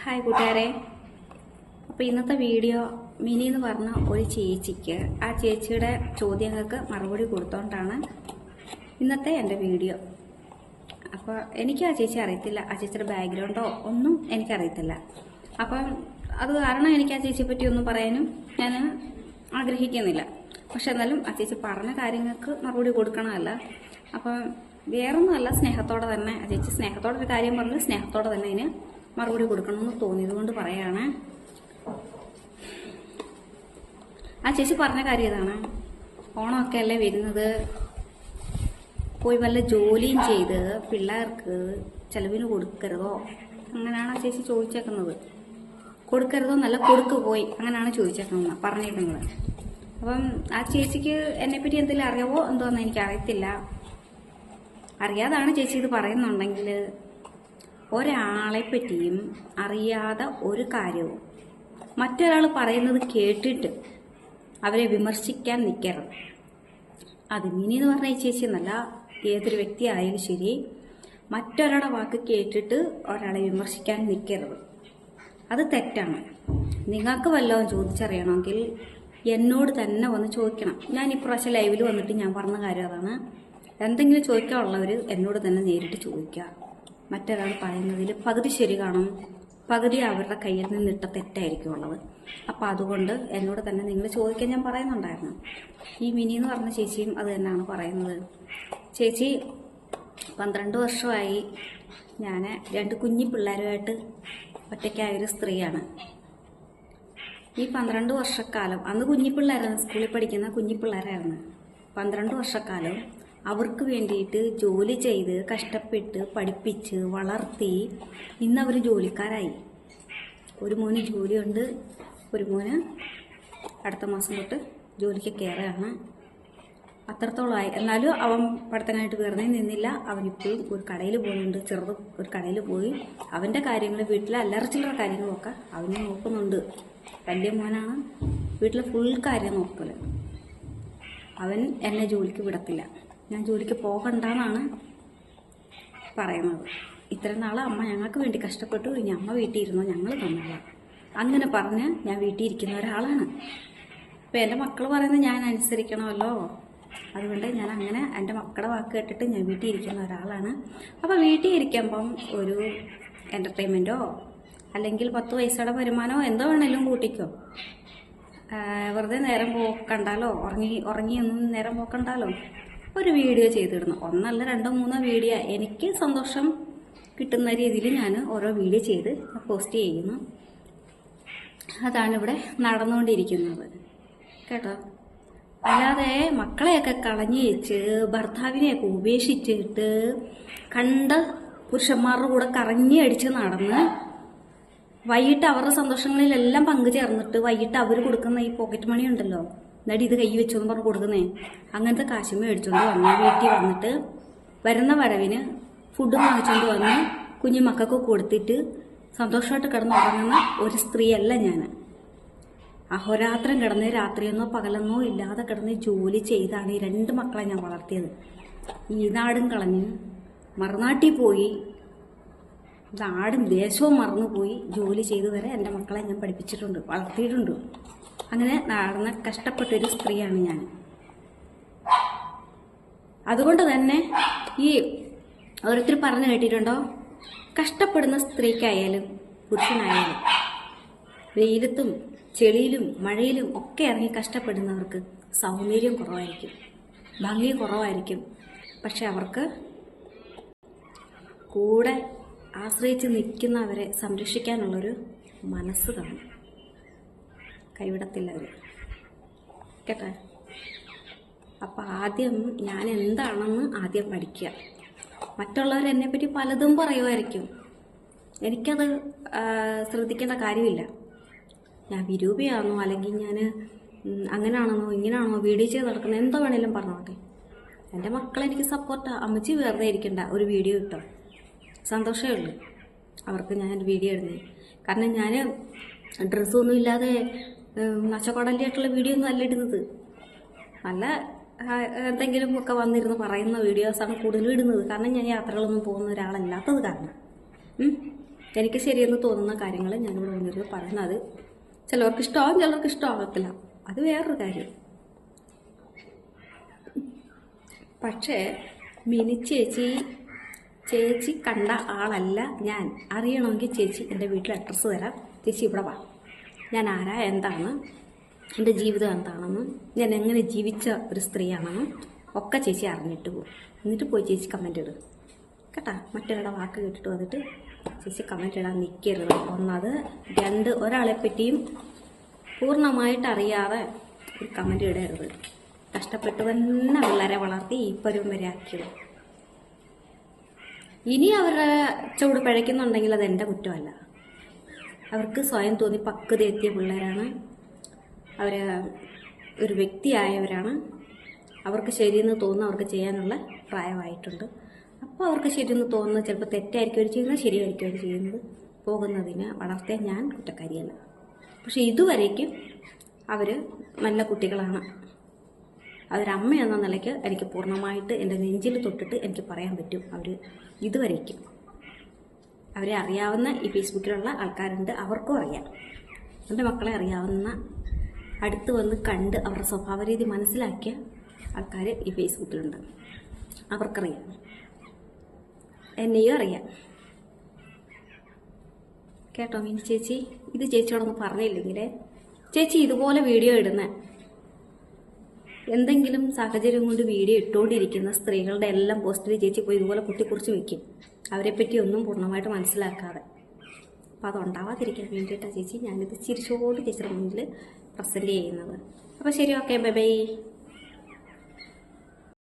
Hi കൂട്ടുകാരെ. അപ്പോൾ ഇന്നത്തെ വീഡിയോ മിനി എന്ന് പറഞ്ഞ ഒരു ചേച്ചിക്ക് ആ ചേച്ചിയുടെ ചോദ്യങ്ങൾക്ക് മറുപടി കൊടുത്തോണ്ടാണ് ഇന്നത്തെ എൻ്റെ വീഡിയോ. അപ്പോൾ എനിക്ക് ആ ചേച്ചി അറിയത്തില്ല, ആ ചേച്ചിയുടെ ബാക്ക്ഗ്രൗണ്ടോ ഒന്നും എനിക്കറിയത്തില്ല. അപ്പം അത് കാരണം എനിക്ക് ആ ചേച്ചിയെ പറ്റി ഒന്നും പറയാനും ഞാൻ ആഗ്രഹിക്കുന്നില്ല. പക്ഷെ എന്നാലും ആ ചേച്ചി പറഞ്ഞ കാര്യങ്ങൾക്ക് മറുപടി കൊടുക്കണമല്ല. അപ്പം വേറൊന്നുമല്ല, സ്നേഹത്തോടെ തന്നെ ആ ചേച്ചി സ്നേഹത്തോടെ ഒരു കാര്യം പറഞ്ഞു, സ്നേഹത്തോടെ തന്നെ അതിന് മറുപടി കൊടുക്കണമെന്ന് തോന്നിയത് കൊണ്ട് പറയാണ്. ആ ചേച്ചി പറഞ്ഞ കാര്യം ഇതാണ്: ഓണമൊക്കെ അല്ലേ വരുന്നത്, പോയി വല്ല ജോലിയും ചെയ്ത് പിള്ളേർക്ക് ചെലവിന് കൊടുക്കരുതോ? അങ്ങനെയാണ് ആ ചേച്ചി ചോദിച്ചേക്കുന്നത്. കൊടുക്കരുതോ നല്ല കൊടുക്ക് പോയി, അങ്ങനെയാണ് ചോദിച്ചേക്കുന്നത്, പറഞ്ഞേക്കുന്നത്. അപ്പം ആ ചേച്ചിക്ക് എന്നെപ്പറ്റി എന്തെങ്കിലും അറിയാവോ എന്തോന്ന് എനിക്കറിയത്തില്ല. അറിയാതാണ് ചേച്ചി ഇത് പറയുന്നുണ്ടെങ്കിൽ ഒരാളെ പറ്റിയും അറിയാതെ ഒരു കാര്യവും മറ്റൊരാൾ പറയുന്നത് കേട്ടിട്ട് അവരെ വിമർശിക്കാൻ നിൽക്കരുത്. അത് മിനി എന്ന് പറഞ്ഞ ഈ ചേച്ചി എന്നല്ല, ഏതൊരു വ്യക്തി ആയാലും ശരി, മറ്റൊരാളുടെ വാക്ക് കേട്ടിട്ട് ഒരാളെ വിമർശിക്കാൻ നിൽക്കരുത്. അത് തെറ്റാണ്. നിങ്ങൾക്ക് വല്ലതും ചോദിച്ചറിയണമെങ്കിൽ എന്നോട് തന്നെ വന്ന് ചോദിക്കണം. ഞാൻ ഇപ്രാവശ്യം ലൈവിൽ വന്നിട്ട് ഞാൻ പറഞ്ഞ കാര്യം അതാണ്. എന്തെങ്കിലും ചോദിക്കാനുള്ളവർ എന്നോട് തന്നെ നേരിട്ട് ചോദിക്കുക. മറ്റൊരാൾ പറയുന്നതിൽ പകുതി ശരി കാണും, പകുതി അവരുടെ കയ്യിൽ നിന്നിട്ട തെറ്റായിരിക്കും ഉള്ളത്. അപ്പം അതുകൊണ്ട് എന്നോട് തന്നെ നിങ്ങൾ ചോദിക്കാൻ ഞാൻ പറയുന്നുണ്ടായിരുന്നു. ഈ മിനി എന്ന് പറഞ്ഞ ചേച്ചിയും അത് തന്നെയാണ് പറയുന്നത്. ചേച്ചി 12 വർഷമായി ഞാൻ 2 കുഞ്ഞി പിള്ളേരുമായിട്ട് ഒറ്റയ്ക്കായൊരു സ്ത്രീയാണ്. ഈ 12 വർഷക്കാലം, അന്ന് കുഞ്ഞിപ്പിള്ളേരായിരുന്നു, സ്കൂളിൽ പഠിക്കുന്ന കുഞ്ഞിപ്പിള്ളേരായിരുന്നു. 12 വർഷക്കാലം അവർക്ക് വേണ്ടിയിട്ട് ജോലി ചെയ്ത് കഷ്ടപ്പെട്ട് പഠിപ്പിച്ച് വളർത്തി ഇന്നവർ ജോലിക്കാരായി. ഒരു മോന് ജോലിയുണ്ട്, ഒരു മോന് അടുത്ത മാസം തൊട്ട് ജോലിക്ക് കയറുകയാണ്. അത്രത്തോളമായി. എന്നാലും അവൻ പഠിത്തനായിട്ട് കയറുന്നേ നിന്നില്ല. അവനിപ്പോഴും ഒരു കടയിൽ പോകുന്നുണ്ട്, ചെറുത് ഒരു കടയിൽ പോയി അവൻ്റെ കാര്യങ്ങൾ, വീട്ടിലെ അല്ലറച്ചിലുള്ള കാര്യങ്ങളൊക്കെ അവനെ നോക്കുന്നുണ്ട്. വലിയ മോനാണ്, വീട്ടിലെ ഫുൾ കാര്യം നോക്കല്. അവൻ എന്നെ ജോലിക്ക് വിടത്തില്ല, ഞാൻ ജോലിക്ക് പോകണ്ടെന്നാണ് പറയുന്നത്. ഇത്രയും നാൾ അമ്മ ഞങ്ങൾക്ക് വേണ്ടി കഷ്ടപ്പെട്ടു, ഇനി അമ്മ വീട്ടിൽ ഇരുന്നോ, ഞങ്ങൾ തന്നോളാം, അങ്ങനെ പറഞ്ഞ് ഞാൻ വീട്ടിൽ ഇരിക്കുന്ന ഒരാളാണ്. അപ്പം എൻ്റെ മക്കൾ പറയുന്നത് ഞാൻ അനുസരിക്കണമല്ലോ, അതുകൊണ്ട് ഞാൻ അങ്ങനെ എൻ്റെ മക്കളുടെ വാക്ക് കേട്ടിട്ട് ഞാൻ വീട്ടിൽ ഇരിക്കുന്ന ഒരാളാണ്. അപ്പോൾ വീട്ടിൽ ഇരിക്കുമ്പം ഒരു എൻ്റർടൈൻമെൻറ്റോ അല്ലെങ്കിൽ 10 പൈസയുടെ വരുമാനമോ എന്തോ വേണേലും കൂട്ടിക്കോ. വെറുതെ നേരം പോക്കണ്ടാലോ, ഉറങ്ങിയൊന്നും നേരം പോക്കണ്ടാലോ. ഒരു വീഡിയോ ചെയ്തിടുന്നു, 1 2 3 വീഡിയോ എനിക്ക് സന്തോഷം കിട്ടുന്ന രീതിയിൽ ഞാൻ ഓരോ വീഡിയോ ചെയ്ത് പോസ്റ്റ് ചെയ്യുന്നു. അതാണ് ഇവിടെ നടന്നുകൊണ്ടിരിക്കുന്നത് കേട്ടോ. അല്ലാതെ മക്കളെയൊക്കെ കളഞ്ഞു വെച്ച് ഭർത്താവിനെയൊക്കെ ഉപേക്ഷിച്ചിട്ട് കണ്ട പുരുഷന്മാരുടെ കൂടെ കറങ്ങി അടിച്ച് നടന്ന് വൈകിട്ട് അവരുടെ സന്തോഷങ്ങളിലെല്ലാം പങ്കുചേർന്നിട്ട് വൈകിട്ട് അവർ കൊടുക്കുന്ന ഈ പോക്കറ്റ് മണി ഉണ്ടല്ലോ, എന്നിട്ട് ഇത് കൈ വെച്ചോന്ന് പറഞ്ഞ് കൊടുക്കുന്നേ, അങ്ങനത്തെ കാശ് മേടിച്ചോണ്ട് വന്ന് വീട്ടിൽ വന്നിട്ട് വരുന്ന വരവിന് ഫുഡ് വാങ്ങിച്ചോണ്ട് വന്ന് കുഞ്ഞു മക്കൾക്ക് കൊടുത്തിട്ട് സന്തോഷമായിട്ട് കിടന്നുറങ്ങുന്ന ഒരു സ്ത്രീയല്ല ഞാൻ. അഹോരാത്രം കിടന്ന് രാത്രിയെന്നോ പകലെന്നോ ഇല്ലാതെ കിടന്ന് ജോലി ചെയ്താണ് ഈ 2 മക്കളെ ഞാൻ വളർത്തിയത്. ഈ നാടും കളഞ്ഞ് മറുനാട്ടിൽ പോയി, നാടും ദേശവും മറന്നുപോയി ജോലി ചെയ്തു വരെ എൻ്റെ മക്കളെ ഞാൻ പഠിപ്പിച്ചിട്ടുണ്ട്, വളർത്തിയിട്ടുണ്ട്. അങ്ങനെ നടന്ന കഷ്ടപ്പെട്ടൊരു സ്ത്രീയാണ് ഞാൻ. അതുകൊണ്ട് തന്നെ ഈ ഓരോരുത്തർ പറഞ്ഞു കേട്ടിട്ടുണ്ടോ, കഷ്ടപ്പെടുന്ന സ്ത്രീക്കായാലും പുരുഷനായാലും വെയിലത്തും ചെളിയിലും മഴയിലും ഒക്കെ ഇറങ്ങി കഷ്ടപ്പെടുന്നവർക്ക് സൗന്ദര്യം കുറവായിരിക്കും, ഭംഗി കുറവായിരിക്കും. പക്ഷെ അവർക്ക് കൂടെ ആശ്രയിച്ച് നിൽക്കുന്നവരെ സംരക്ഷിക്കാനുള്ളൊരു മനസ്സ് കാണും, കൈവിടത്തില്ല അവർ കേട്ടോ. അപ്പം ആദ്യം ഞാൻ എന്താണെന്ന് ആദ്യം പഠിക്കുക. മറ്റുള്ളവർ എന്നെപ്പറ്റി പലതും പറയുമായിരിക്കും, എനിക്കത് ശ്രദ്ധിക്കേണ്ട കാര്യമില്ല. ഞാൻ വിരൂപയാണോ അല്ലെങ്കിൽ ഞാൻ അങ്ങനെയാണെന്നോ ഇങ്ങനെയാണോ വീഡിയോ ചെയ്ത് നടക്കുന്നത് എന്തോ വേണേലും പറഞ്ഞോട്ടെ. എൻ്റെ മക്കളെനിക്ക് സപ്പോർട്ടാണ്. അമ്മച്ചി വെറുതെ ഇരിക്കണ്ട, ഒരു വീഡിയോ ഇട്ടോ, സന്തോഷമേ ഉള്ളൂ അവർക്ക് ഞാൻ വീഡിയോ ഇടുന്നത്. കാരണം ഞാൻ ഡ്രസ്സൊന്നും ഇല്ലാതെ നശകടലിയായിട്ടുള്ള വീഡിയോ ഒന്നും അല്ല ഇടുന്നത്. നല്ല എന്തെങ്കിലും ഒക്കെ വന്നിരുന്ന് പറയുന്ന വീഡിയോസാണ് കൂടുതലും ഇടുന്നത്. കാരണം ഞാൻ യാത്രകളൊന്നും പോകുന്ന ഒരാളല്ലാത്തത് കാരണം. എനിക്ക് ശരിയെന്ന് തോന്നുന്ന കാര്യങ്ങൾ ഞാനിവിടെ വന്നിരുന്ന് പറയുന്നത് ചിലവർക്ക് ഇഷ്ടമാവും, ചിലർക്ക് ഇഷ്ടമാകത്തില്ല. അത് വേറൊരു കാര്യം. പക്ഷേ മിനി ചേച്ചി കണ്ട ആളല്ല ഞാൻ. അറിയണമെങ്കിൽ ചേച്ചി എൻ്റെ വീട്ടിൽ അഡ്രസ്സ് തരാം. ചേച്ചി ഇവിടെ വാ. ഞാൻ ആരാ, എന്താണ്, എൻ്റെ ജീവിതം എന്താണെന്ന്, ഞാൻ എങ്ങനെ ജീവിച്ച ഒരു സ്ത്രീയാണെന്നും ഒക്കെ ചേച്ചി അറിഞ്ഞിട്ട് പോകും. എന്നിട്ട് പോയി ചേച്ചി കമൻ്റ് ഇടും കേട്ടാ. മറ്റൊരാളുടെ വാക്ക് കേട്ടിട്ട് വന്നിട്ട് ചേച്ചി കമൻ്റ് ഇടാൻ നിൽക്കരുത്. ഒന്നത്. രണ്ട്, ഒരാളെപ്പറ്റിയും പൂർണ്ണമായിട്ട് അറിയാതെ ഒരു കമൻ്റ് ഇടരുത്. കഷ്ടപ്പെട്ട് തന്നെ പിള്ളേരെ വളർത്തി ഈ പരുവം വരെ ആക്കിയത്. ഇനി അവരുടെ ചൂട് പിഴയ്ക്കുന്നുണ്ടെങ്കിൽ അത് എൻ്റെ കുറ്റമല്ല. അവർക്ക് സ്വയം തോന്നി പക്വത എത്തിയ പിള്ളേരാണ്. അവർ ഒരു വ്യക്തിയായവരാണ്. അവർക്ക് ശരിയെന്ന് തോന്നുന്ന അവർക്ക് ചെയ്യാനുള്ള പ്രായമായിട്ടുണ്ട്. അപ്പോൾ അവർക്ക് ശരിയെന്ന് തോന്നുന്നത് ചിലപ്പോൾ തെറ്റായിരിക്കും അവർ ചെയ്യുന്നത്, ശരിയായിരിക്കും അവർ ചെയ്യുന്നത്. പോകുന്നതിന് വളർത്തിയ ഞാൻ കുറ്റക്കാരിയല്ല. പക്ഷെ ഇതുവരേക്കും അവർ നല്ല കുട്ടികളാണ്. അവരമ്മ എന്ന നിലയ്ക്ക് എനിക്ക് പൂർണ്ണമായിട്ട് എൻ്റെ നെഞ്ചിൽ തൊട്ടിട്ട് എനിക്ക് പറയാൻ പറ്റും. അവർ ഇതുവരേക്കും അവരെ അറിയാവുന്ന ഈ ഫേസ്ബുക്കിലുള്ള ആൾക്കാരുണ്ട്, അവർക്കും അറിയാം. എൻ്റെ മക്കളെ അറിയാവുന്ന, അടുത്ത് വന്ന് കണ്ട് അവരുടെ സ്വഭാവ രീതി മനസ്സിലാക്കിയ ആൾക്കാർ ഈ ഫേസ്ബുക്കിലുണ്ട്. അവർക്കറിയാം, എന്നെയും അറിയാം. കേട്ടോ മിനി ചേച്ചി, ഇത് ചേച്ചിയോടൊന്ന് പറഞ്ഞില്ലെങ്കിൽ ചേച്ചി ഇതുപോലെ വീഡിയോ ഇടുന്ന എന്തെങ്കിലും സാഹചര്യം കൊണ്ട് വീഡിയോ ഇട്ടുകൊണ്ടിരിക്കുന്ന സ്ത്രീകളുടെ എല്ലാം പോസ്റ്റിൽ ചേച്ചി പോയി ഇതുപോലെ കുത്തിക്കുറിച്ച് വെക്കും, അവരെപ്പറ്റി ഒന്നും പൂർണ്ണമായിട്ട് മനസ്സിലാക്കാതെ. അപ്പോൾ അതുണ്ടാവാതിരിക്കാൻ വേണ്ടിയിട്ടാണ് ചേച്ചി ഞാനിത് ചിരിച്ചോട് ചേച്ചിയുടെ മുന്നിൽ പ്രസൻറ്റ് ചെയ്യുന്നത്. അപ്പോൾ ശരി, ഓക്കെ, ബൈ ബൈ.